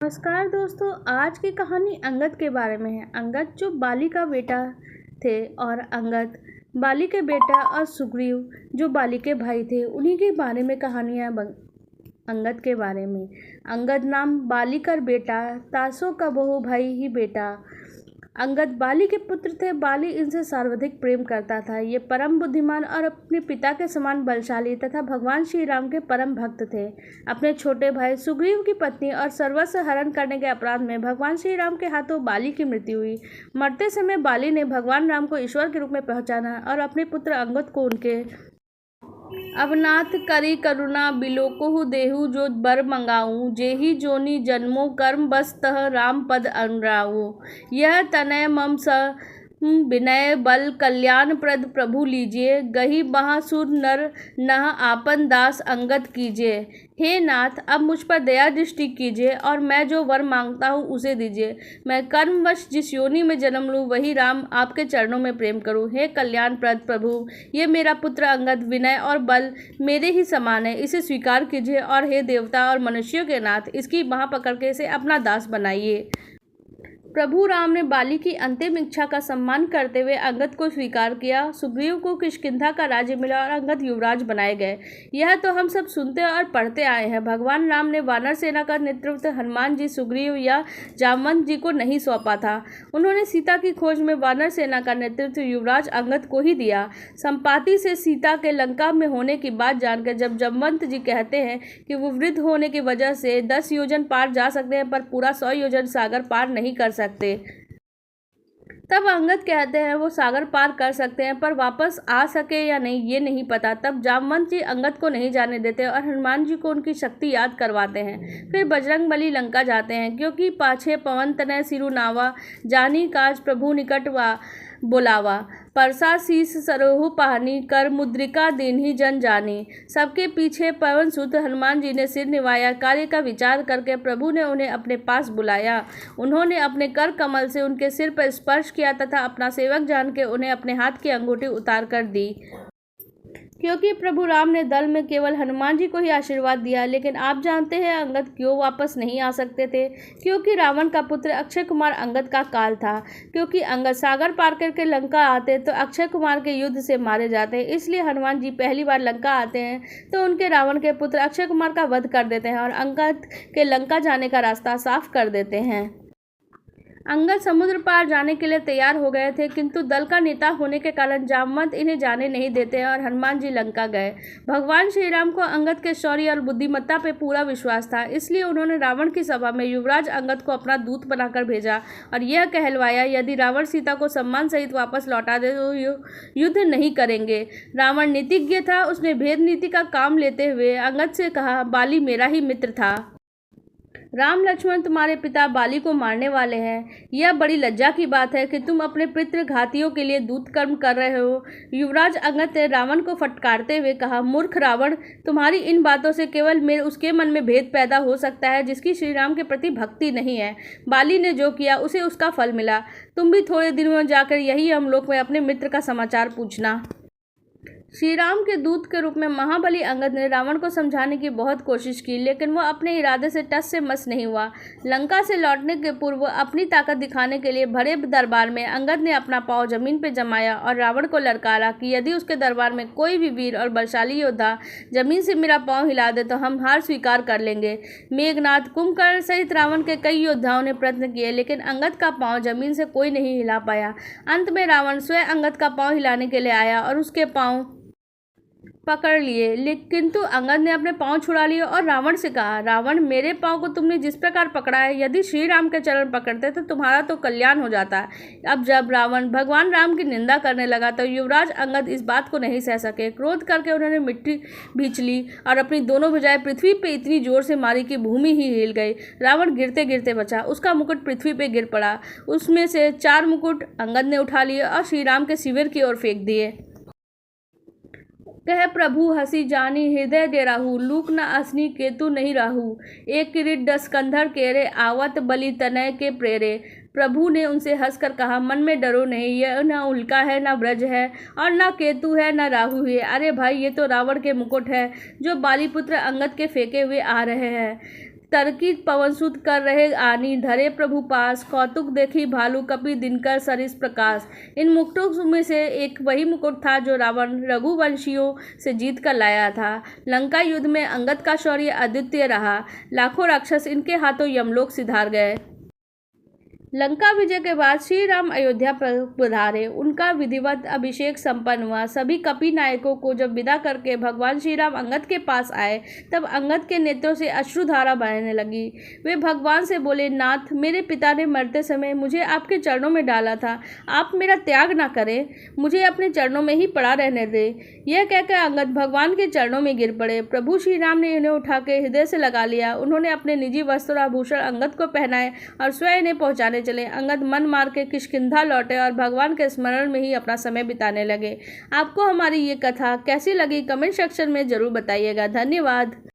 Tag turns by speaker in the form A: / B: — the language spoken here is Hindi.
A: नमस्कार दोस्तों, आज की कहानी अंगद के बारे में है। अंगद जो बाली का बेटा थे और अंगद बाली के बेटा और सुग्रीव जो बाली के भाई थे, उन्हीं के बारे में कहानियाँ अंगद के बारे में। अंगद नाम बाली का बेटा, तासो का बहु भाई ही बेटा। अंगद बाली के पुत्र थे। बाली इनसे सर्वाधिक प्रेम करता था। ये परम बुद्धिमान और अपने पिता के समान बलशाली तथा भगवान श्री राम के परम भक्त थे। अपने छोटे भाई सुग्रीव की पत्नी और सर्वस्व हरण करने के अपराध में भगवान श्री राम के हाथों बाली की मृत्यु हुई। मरते समय बाली ने भगवान राम को ईश्वर के रूप में पहचाना और अपने पुत्र अंगद को उनके अब नाथ करी करुणा बिलोकोहु देहु जो बर मंगाऊं जेहि जोनि जन्मो कर्म बस तह राम पद अनुराऊ। यह तनय मम स विनय बल कल्याण प्रद प्रभु लीजिए गही महासुर नर नह आपन दास अंगद कीजिए। हे नाथ, अब मुझ पर दया दृष्टि कीजिए और मैं जो वर मांगता हूँ उसे दीजिए। मैं कर्मवश जिस योनि में जन्म लूँ वही राम आपके चरणों में प्रेम करूँ। हे कल्याण प्रद प्रभु, ये मेरा पुत्र अंगद विनय और बल मेरे ही समान है, इसे स्वीकार कीजिए। और हे देवता और मनुष्यों के नाथ, इसकी बाँह पकड़ के इसे अपना दास बनाइए। प्रभु राम ने बाली की अंतिम इच्छा का सम्मान करते हुए अंगद को स्वीकार किया। सुग्रीव को किष्किंधा का राज्य मिला और अंगद युवराज बनाए गए। यह तो हम सब सुनते और पढ़ते आए हैं। भगवान राम ने वानर सेना का नेतृत्व हनुमान जी, सुग्रीव या जामवंत जी को नहीं सौंपा था। उन्होंने सीता की खोज में वानर सेना का नेतृत्व युवराज अंगद को ही दिया। संपाति से सीता के लंका में होने की बात जानकर जब जामवंत जी कहते हैं कि वो वृद्ध होने की वजह से 10 योजन पार जा सकते हैं पर पूरा 100 योजन सागर पार नहीं कर सकते, तब अंगद कहते हैं वो सागर पार कर सकते हैं पर वापस आ सके या नहीं ये नहीं पता। तब जामवंत जी अंगद को नहीं जाने देते और हनुमान जी को उनकी शक्ति याद करवाते हैं। फिर बजरंगबली लंका जाते हैं, क्योंकि पाछे पवन तनय सिरुनावा जानी काज प्रभु निकट वा बुलावा। परसा शीस सरोहु पानी कर मुद्रिका दीन्ही जन जानी। सबके पीछे पवन सुत हनुमान जी ने सिर निभाया। कार्य का विचार करके प्रभु ने उन्हें अपने पास बुलाया। उन्होंने अपने कर कमल से उनके सिर पर स्पर्श किया तथा अपना सेवक जान के उन्हें अपने हाथ की अंगूठी उतार कर दी। क्योंकि प्रभु राम ने दल में केवल हनुमान जी को ही आशीर्वाद दिया। लेकिन आप जानते हैं अंगद क्यों वापस नहीं आ सकते थे? क्योंकि रावण का पुत्र अक्षय कुमार अंगद का काल था। क्योंकि अंगद सागर पार करके लंका आते तो अक्षय कुमार के युद्ध से मारे जाते, इसलिए हनुमान जी पहली बार लंका आते हैं तो उनके रावण के पुत्र अक्षय कुमार का वध कर देते हैं और अंगद के लंका जाने का रास्ता साफ कर देते हैं। अंगद समुद्र पार जाने के लिए तैयार हो गए थे, किंतु दल का नेता होने के कारण जामवंत इन्हें जाने नहीं देते और हनुमान जी लंका गए। भगवान श्री राम को अंगद के शौर्य और बुद्धिमत्ता पे पूरा विश्वास था, इसलिए उन्होंने रावण की सभा में युवराज अंगद को अपना दूत बनाकर भेजा और यह कहलवाया यदि रावण सीता को सम्मान सहित वापस लौटा दे तो युद्ध नहीं करेंगे। रावण नीतिज्ञ था। उसने भेद नीति का काम लेते हुए अंगद से कहा, बाली मेरा ही मित्र था। राम लक्ष्मण तुम्हारे पिता बाली को मारने वाले हैं। यह बड़ी लज्जा की बात है कि तुम अपने पितृ घातियों के लिए दूत कर्म कर रहे हो। युवराज अंगद ने रावण को फटकारते हुए कहा, मूर्ख रावण, तुम्हारी इन बातों से केवल मेरे उसके मन में भेद पैदा हो सकता है जिसकी श्री राम के प्रति भक्ति नहीं है। बाली ने जो किया उसे उसका फल मिला। तुम भी थोड़े दिनों में जाकर यही हमलोक में अपने मित्र का समाचार पूछना। श्री राम के दूत के रूप में महाबली अंगद ने रावण को समझाने की बहुत कोशिश की, लेकिन वह अपने इरादे से टस से मस नहीं हुआ। लंका से लौटने के पूर्व अपनी ताकत दिखाने के लिए भरे दरबार में अंगद ने अपना पांव जमीन पर जमाया और रावण को ललकारा कि यदि उसके दरबार में कोई भी वीर और बलशाली योद्धा जमीन से मेरा पाँव हिला दे तो हम हार स्वीकार कर लेंगे। मेघनाथ, कुंभकर्ण सहित रावण के कई योद्धाओं ने प्रयत्न किए, लेकिन अंगद का पाँव जमीन से कोई नहीं हिला पाया। अंत में रावण स्वयं अंगद का पाँव हिलाने के लिए आया और उसके पाँव पकड़ लिए, किंतु अंगद ने अपने पांव छुड़ा लिए और रावण से कहा, रावण, मेरे पांव को तुमने जिस प्रकार पकड़ा है यदि श्री राम के चरण पकड़ते तो तुम्हारा तो कल्याण हो जाता। अब जब रावण भगवान राम की निंदा करने लगा तो युवराज अंगद इस बात को नहीं सह सके। क्रोध करके उन्होंने मिट्टी भींच ली और अपनी दोनों भुजाएं पृथ्वी पे इतनी जोर से मारी कि भूमि ही हिल गई। रावण गिरते गिरते बचा। उसका मुकुट पृथ्वी पे गिर पड़ा। उसमें से 4 मुकुट अंगद ने उठा लिए और श्री राम के शिविर की ओर फेंक दिए। कह प्रभु हसी जानी हृदय दे राहू लूक न असनी केतु नहीं राहू। एक किरीट 10 कंधर केरे आवत बलि तनय के प्रेरे। प्रभु ने उनसे हंसकर कहा, मन में डरो नहीं, यह न उल्का है, न ब्रज है और न केतु है, न राहु है। अरे भाई, ये तो रावण के मुकुट है जो बालीपुत्र अंगद के फेंके हुए आ रहे हैं। तरकी पवनसुत कर रहे आनी, धरे प्रभु पास, कौतुक देखी भालू कपि दिनकर सरिस प्रकाश। इन मुकुटों में से एक वही मुकुट था जो रावण रघुवंशियों से जीत कर लाया था। लंका युद्ध में अंगद का शौर्य अद्वितीय रहा। लाखों राक्षस इनके हाथों यमलोक सिधार गए। लंका विजय के बाद श्री राम अयोध्या पधारे। उनका विधिवत अभिषेक संपन्न हुआ। सभी कपि नायकों को जब विदा करके भगवान श्री राम अंगद के पास आए, तब अंगद के नेत्रों से अश्रुधारा बहने लगी। वे भगवान से बोले, नाथ, मेरे पिता ने मरते समय मुझे आपके चरणों में डाला था, आप मेरा त्याग ना करें, मुझे अपने चरणों में ही पड़ा रहने दें। यह कहकर अंगद भगवान के चरणों में गिर पड़े। प्रभु श्री राम ने इन्हें उठा के हृदय से लगा लिया। उन्होंने अपने निजी वस्त्र और आभूषण अंगद को पहनाए और स्वयं इन्हें पहुंचाने चले। अंगद मन मार के किष्किंधा लौटे और भगवान के स्मरण में ही अपना समय बिताने लगे। आपको हमारी ये कथा कैसी लगी कमेंट सेक्शन में जरूर बताइएगा। धन्यवाद।